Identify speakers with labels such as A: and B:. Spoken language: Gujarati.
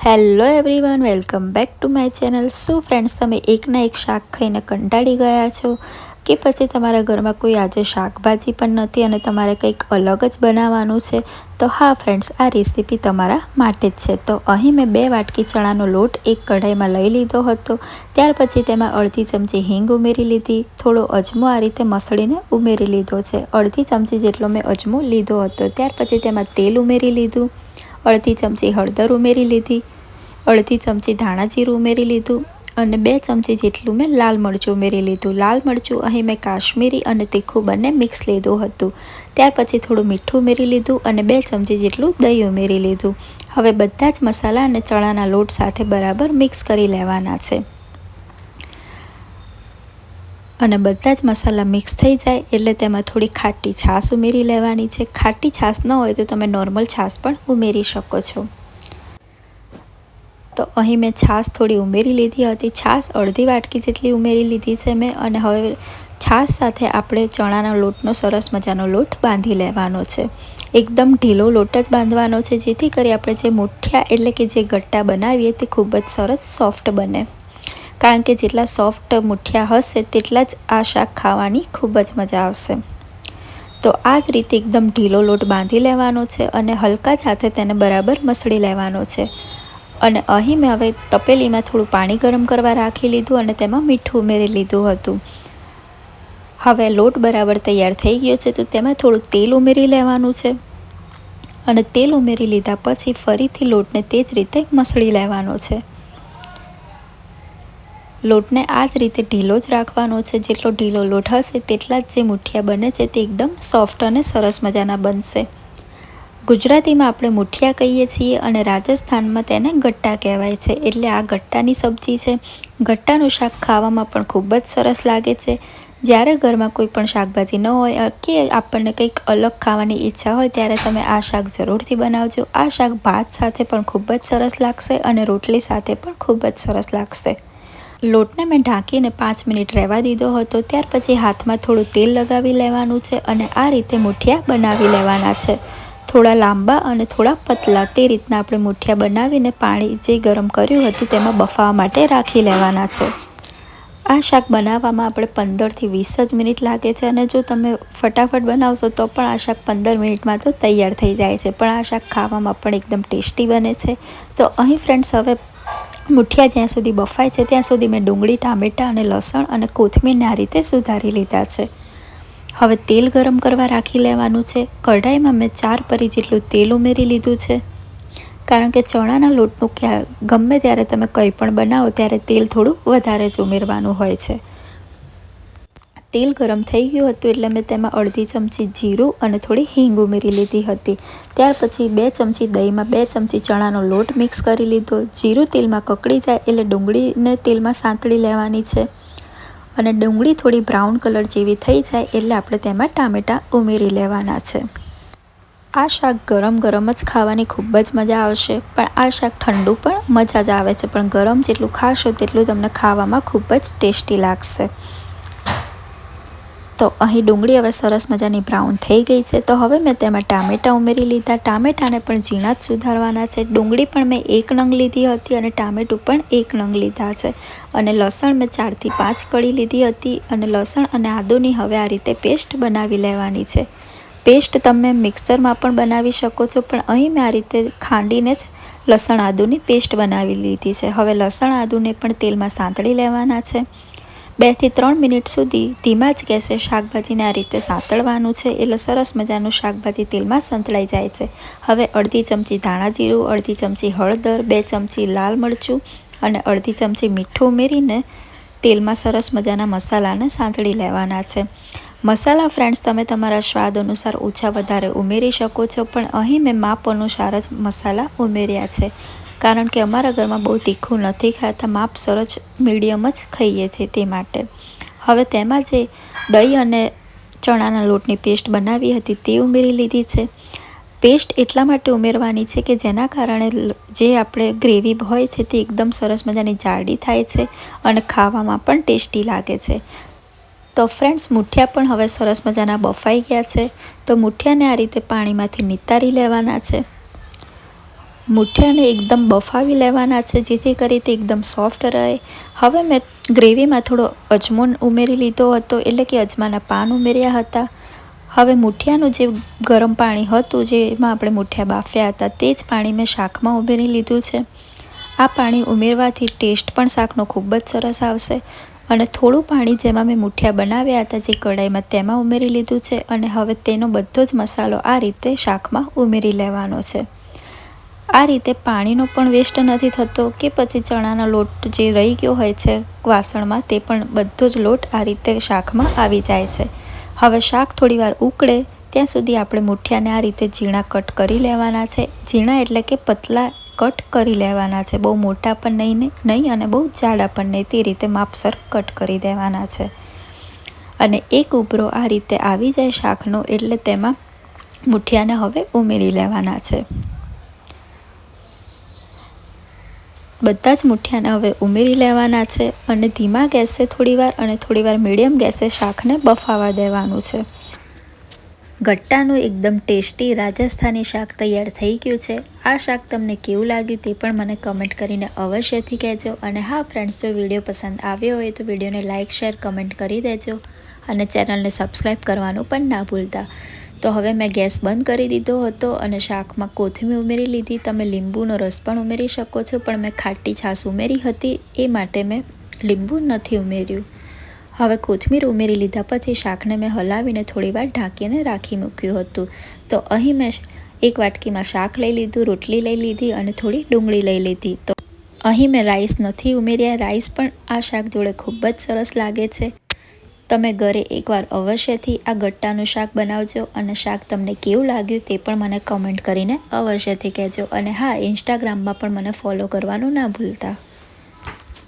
A: Hello everyone, welcome back to my channel. શું ફ્રેન્ડ્સ, તમે એકના એક શાક ખાઈને કંટાળી ગયા છો કે પછી તમારા ઘરમાં કોઈ આજે શાકભાજી પણ નથી અને તમારે કંઈક અલગ જ બનાવવાનું છે? તો હા ફ્રેન્ડ્સ, આ રેસીપી તમારા માટે જ છે। તો અહીં મેં 2 વાટકી ચણાનો લોટ એક કઢાઈમાં લઈ લીધો હતો। ત્યાર પછી તેમાં અડધી ચમચી હિંગ ઉમેરી લીધી, થોડો અજમો આ રીતે મસળીને ઉમેરી લીધો છે। અડધી ચમચી જેટલો મેં અજમો લીધો હતો। ત્યાર પછી તેમાં તેલ ઉમેરી લીધું, અડધી ચમચી હળદર ઉમેરી લીધી, અડધી ચમચી ધાણા જીરું ઉમેરી લીધું અને 2 ચમચી જેટલું મેં લાલ મરચું ઉમેરી લીધું। લાલ મરચું અહીં મેં કાશ્મીરી અને તીખું બંને મિક્સ લીધું હતું। ત્યાર પછી થોડું મીઠું ઉમેરી લીધું અને 2 ચમચી જેટલું દહીં ઉમેરી લીધું। હવે બધા જ મસાલા અને ચણાના લોટ સાથે બરાબર મિક્સ કરી લેવાના છે અને બધા જ મસાલા મિક્સ થઈ જાય એટલે તેમાં થોડી ખાટી છાશ ઉમેરી લેવાની છે। ખાટી છાશ ન હોય તો તમે નોર્મલ છાશ પણ ઉમેરી શકો છો। તો અહીં મેં છાશ થોડી ઉમેરી લીધી હતી। છાશ અડધી વાટકી જેટલી ઉમેરી લીધી છે મેં અને હવે છાશ સાથે આપણે ચણાના લોટનો સરસ મજાનો લોટ બાંધી લેવાનો છે। એકદમ ઢીલો લોટ જ બાંધવાનો છે, જેથી કરી આપણે જે મુઠિયા એટલે કે જે ગટ્ટા બનાવીએ તે ખૂબ જ સરસ સોફ્ટ બને। કારણ કે જેટલા સોફ્ટ મુઠિયા હશે તેટલા જ આ શાક ખાવાની ખૂબ જ મજા આવશે। તો આ જ રીતે એકદમ ઢીલો લોટ બાંધી લેવાનો છે અને હલકા જ હાથે તેને બરાબર મસળી લેવાનો છે। અને અહીં મેં હવે તપેલીમાં થોડું પાણી ગરમ કરવા રાખી લીધું અને તેમાં મીઠું ઉમેરી લીધું હતું। હવે લોટ બરાબર તૈયાર થઈ ગયો છે તો તેમાં થોડું તેલ ઉમેરી લેવાનું છે અને તેલ ઉમેરી લીધા પછી ફરીથી લોટને તે જ રીતે મસળી લેવાનો છે। લોટને આ જ રીતે ઢીલો જ રાખવાનો છે। જેટલો ઢીલો લોટ હશે તેટલા જ જે મુઠિયા બને છે તે એકદમ સોફ્ટ અને સરસ મજાના બનશે। ગુજરાતીમાં આપણે મુઠિયા કહીએ છીએ અને રાજસ્થાનમાં તેને ગટ્ટા કહેવાય છે। એટલે આ ગટ્ટાની સબ્જી છે। ગટ્ટાનું શાક ખાવામાં પણ ખૂબ જ સરસ લાગે છે। જ્યારે ઘરમાં કોઈ પણ શાકભાજી ન હોય કે આપણને કંઈક અલગ ખાવાની ઈચ્છા હોય ત્યારે તમે આ શાક જરૂરથી બનાવજો। આ શાક ભાત સાથે પણ ખૂબ જ સરસ લાગશે અને રોટલી સાથે પણ ખૂબ જ સરસ લાગશે। લોટને મેં ઢાંકીને 5 મિનિટ રહેવા દીધો હતો। ત્યાર પછી હાથમાં થોડું તેલ લગાવી લેવાનું છે અને આ રીતે મુઠિયા બનાવી લેવાના છે। થોડા લાંબા અને થોડા પતલા, તે રીતના આપણે મુઠિયા બનાવીને પાણી જે ગરમ કર્યું હતું તેમાં બફાવા માટે રાખી લેવાના છે। આ શાક બનાવવામાં આપણે 15થી 20 જ મિનિટ લાગે છે અને જો તમે ફટાફટ બનાવશો તો પણ આ શાક 15 મિનિટમાં તો તૈયાર થઈ જાય છે, પણ આ શાક ખાવામાં પણ એકદમ ટેસ્ટી બને છે। તો અહીં ફ્રેન્ડ્સ, હવે મુઠિયા જ્યાં સુધી બફાય છે ત્યાં સુધી મેં ડુંગળી, ટામેટાં અને લસણ અને કોથમીરને આ રીતે સુધારી લીધા છે। હવે તેલ ગરમ કરવા રાખી લેવાનું છે। કઢાઈમાં મેં 4 પરી જેટલું તેલ ઉમેરી લીધું છે। કારણ કે ચણાના લોટનું ગમે ત્યારે તમે કંઈ પણ બનાવો ત્યારે તેલ થોડું વધારે જ ઉમેરવાનું હોય છે। તેલ ગરમ થઈ ગયું હતું એટલે મેં તેમાં અડધી ચમચી જીરું અને થોડી હિંગ ઉમેરી લીધી હતી। ત્યાર પછી 2 ચમચી દહીંમાં 2 ચમચી ચણાનો લોટ મિક્સ કરી લીધો। જીરું તેલમાં કકડી જાય એટલે ડુંગળીને તેલમાં સાંતળી લેવાની છે અને ડુંગળી થોડી બ્રાઉન કલર જેવી થઈ જાય એટલે આપણે તેમાં ટામેટાં ઉમેરી લેવાના છે। આ શાક ગરમ ગરમ જ ખાવાની ખૂબ જ મજા આવશે, પણ આ શાક ઠંડુ પણ મજા જ આવે છે, પણ ગરમ જેટલું ખાશો તેટલું તમને ખાવામાં ખૂબ જ ટેસ્ટી લાગશે। તો અહીં ડુંગળી હવે સરસ મજાની બ્રાઉન થઈ ગઈ છે તો હવે મેં તેમાં ટામેટાં ઉમેરી લીધા। ટામેટાને પણ ઝીણા જ સુધારવાના છે। ડુંગળી પણ મેં 1 નંગ લીધી હતી અને ટામેટું પણ 1 નંગ લીધા છે અને લસણ મેં 4થી 5 કળી લીધી હતી અને લસણ અને આદુની હવે આ રીતે પેસ્ટ બનાવી લેવાની છે। પેસ્ટ તમે મિક્સરમાં પણ બનાવી શકો છો, પણ અહીં મેં આ રીતે ખાંડીને જ લસણ આદુની પેસ્ટ બનાવી લીધી છે। હવે લસણ આદુને પણ તેલમાં સાંતળી લેવાના છે। 2 થી 3 મિનિટ સુધી ધીમા જ ગેસે શાકભાજીને આ રીતે સાંતળવાનું છે એટલે સરસ મજાનું શાકભાજી તેલમાં સંતળાઈ જાય છે। હવે અડધી ચમચી ધાણા જીરું, અડધી ચમચી હળદર, 2 ચમચી લાલ મરચું અને અડધી ચમચી મીઠું ઉમેરીને તેલમાં સરસ મજાના મસાલાને સાંતળી લેવાના છે। મસાલા ફ્રેન્ડ્સ, તમે તમારા સ્વાદ અનુસાર ઓછા વધારે ઉમેરી શકો છો, પણ અહીં મેં માપ અનુસાર જ મસાલા ઉમેર્યા છે કારણ કે અમારા ઘરમાં બહુ તીખું નથી ખાતા, માપ સરસ મીડિયમ જ ખાઈએ છીએ તે માટે। હવે તેમાં જે દહીં અને ચણાના લોટની પેસ્ટ બનાવી હતી તે ઉમેરી લીધી છે। પેસ્ટ એટલા માટે ઉમેરવાની છે કે જેના કારણે જે આપણે ગ્રેવી હોય છે તે એકદમ સરસ મજાની જાડી થાય છે અને ખાવામાં પણ ટેસ્ટી લાગે છે। તો ફ્રેન્ડ્સ, મુઠિયા પણ હવે સરસ મજાના બફાઈ ગયા છે તો મુઠિયાને આ રીતે પાણીમાંથી નિતારી લેવાના છે। મૂઠિયાને એકદમ બફાવી લેવાના છે જેથી કરી તે એકદમ સોફ્ટ રહે. હવે મેં ગ્રેવીમાં થોડો અજમો ઉમેરી લીધો હતો, એટલે કે અજમાના પાન ઉમેર્યા હતા. હવે મૂઠિયાનું જે ગરમ પાણી હતું જેમાં આપણે મૂઠિયા બાફ્યા હતા તે જ પાણી મેં શાકમાં ઉમેરી લીધું છે. આ પાણી ઉમેરવાથી ટેસ્ટ પણ શાકનો ખૂબ જ સરસ આવશે. અને થોડું પાણી જેમાં મેં મૂઠિયા બનાવ્યા હતા જે કઢાઈમાં તેમાં ઉમેરી લીધું છે. અને હવે તેનો બધો જ મસાલો આ રીતે શાકમાં ઉમેરી લેવાનો છે. આ રીતે પાણીનો પણ વેસ્ટ નથી થતો કે પછી ચણાનો લોટ જે રહી ગયો હોય છે વાસણમાં તે પણ બધો જ લોટ આ રીતે શાકમાં આવી જાય છે. હવે શાક થોડીવાર ઉકળે ત્યાં સુધી આપણે મૂઠિયાને આ રીતે ઝીણા કટ કરી લેવાના છે. ઝીણા એટલે કે પતલા કટ કરી લેવાના છે, બહુ મોટા પણ નહીં અને બહુ જાડા પણ નહીં, તે રીતે માપસર કટ કરી દેવાના છે. અને એક ઉભરો આ રીતે આવી જાય શાકનો એટલે તેમાં મૂઠિયાને હવે ઉમેરી લેવાના છે. બધા જ મૂઠિયાને હવે ઉમેરી લેવાના છે અને ધીમા ગેસે થોડીવાર અને થોડીવાર મીડિયમ ગેસે શાકને બફાવા દેવાનું છે. ગટ્ટાનું એકદમ ટેસ્ટી રાજસ્થાની શાક તૈયાર થઈ ગયું છે. આ શાક તમને કેવું લાગ્યું તે પણ મને કમેન્ટ કરીને અવશ્યથી કહેજો. અને હા ફ્રેન્ડ્સ, જો વિડીયો પસંદ આવ્યો હોય તો વિડીયોને લાઇક, શેર, કમેન્ટ કરી દેજો અને ચેનલને સબસ્ક્રાઈબ કરવાનું પણ ના ભૂલતા. તો હવે મેં ગેસ બંધ કરી દીધો હતો અને શાકમાં કોથમીર ઉમેરી લીધી. તમે લીંબુનો રસ પણ ઉમેરી શકો છો, પણ મેં ખાટી છાશ ઉમેરી હતી એ માટે મેં લીંબુ નથી ઉમેર્યું. હવે કોથમીર ઉમેરી લીધા પછી શાકને મેં હલાવીને થોડીવાર ઢાંકીને રાખી મૂક્યું હતું. તો અહીં મેં એક વાટકીમાં શાક લઈ લીધું, રોટલી લઈ લીધી અને થોડી ડુંગળી લઈ લીધી. તો અહીં મેં રાઈસ નથી ઉમેર્યા. રાઈસ પણ આ શાક જોડે ખૂબ જ સરસ લાગે છે. તમે ઘરે એકવાર અવશ્યથી આ ગટ્ટાનું શાક બનાવજો અને શાક તમને કેવું લાગ્યું તે પણ મને કમેન્ટ કરીને અવશ્યથી કહેજો. અને હા, ઇન્સ્ટાગ્રામમાં પણ મને ફોલો કરવાનું ના ભૂલતા.